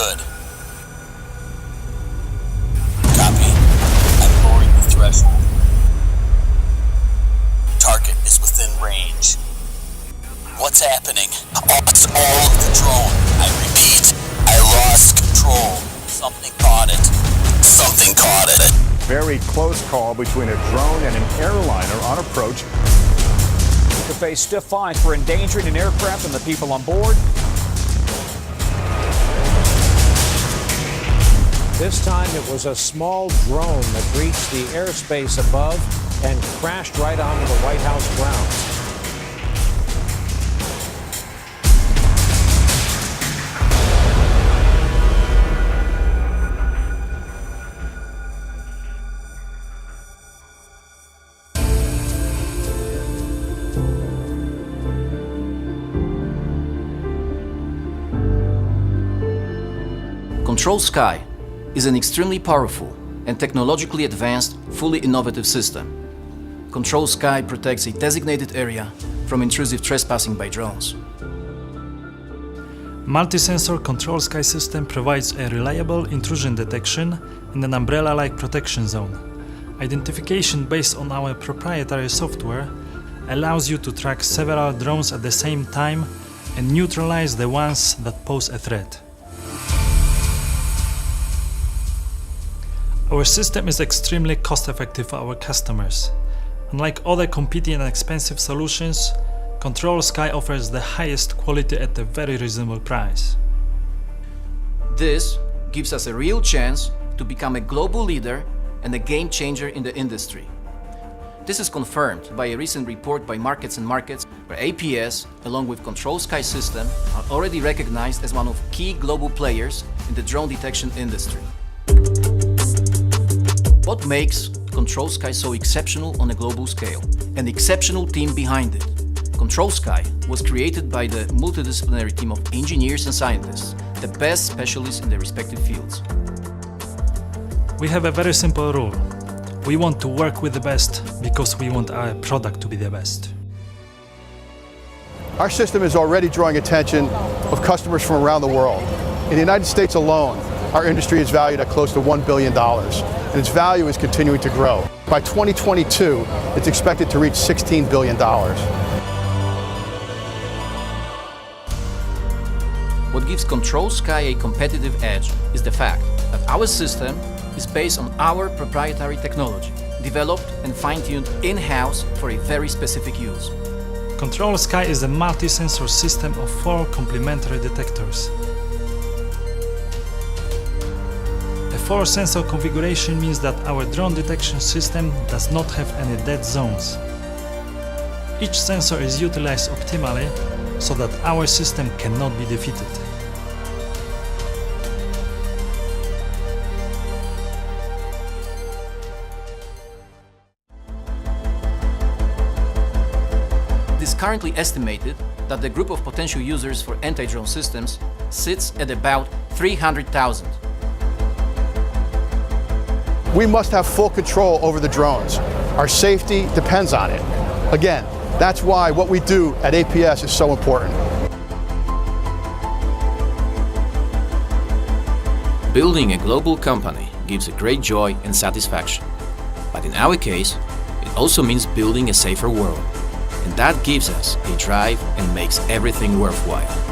Good. Copy. I'm lowering the threshold. Target is within range. What's happening? Lost all of the drone. I repeat, I lost control. Something caught it. Something caught it. Very close call between a drone and an airliner on approach. To face stiff fines for endangering an aircraft and the people on board. This time it was a small drone that breached the airspace above and crashed right onto the White House grounds. CTRL+SKY is an extremely powerful and technologically advanced, fully innovative system. CTRL+SKY protects a designated area from intrusive trespassing by drones. Multi-sensor CTRL+SKY system provides a reliable intrusion detection and an umbrella-like protection zone. Identification based on our proprietary software allows you to track several drones at the same time and neutralize the ones that pose a threat. Our system is extremely cost-effective for our customers. Unlike other competing and expensive solutions, CTRL+SKY offers the highest quality at a very reasonable price. This gives us a real chance to become a global leader and a game changer in the industry. This is confirmed by a recent report by Markets and Markets, where APS, along with CTRL+SKY system, are already recognized as one of key global players in the drone detection industry. What makes CTRL+SKY so exceptional on a global scale? An exceptional team behind it. CTRL+SKY was created by the multidisciplinary team of engineers and scientists, the best specialists in their respective fields. We have a very simple rule. We want to work with the best because we want our product to be the best. Our system is already drawing attention of customers from around the world. In the United States alone, our industry is valued at close to $1 billion, and its value is continuing to grow. By 2022, it's expected to reach $16 billion. What gives CTRL+SKY a competitive edge is the fact that our system is based on our proprietary technology, developed and fine-tuned in-house for a very specific use. CTRL+SKY is a multi-sensor system of 4 complementary detectors. A 4-sensor configuration means that our drone detection system does not have any dead zones. Each sensor is utilized optimally so that our system cannot be defeated. It is currently estimated that the group of potential users for anti-drone systems sits at about 300,000. We must have full control over the drones. Our safety depends on it. Again, that's why what we do at APS is so important. Building a global company gives a great joy and satisfaction. But in our case, it also means building a safer world. And that gives us a drive and makes everything worthwhile.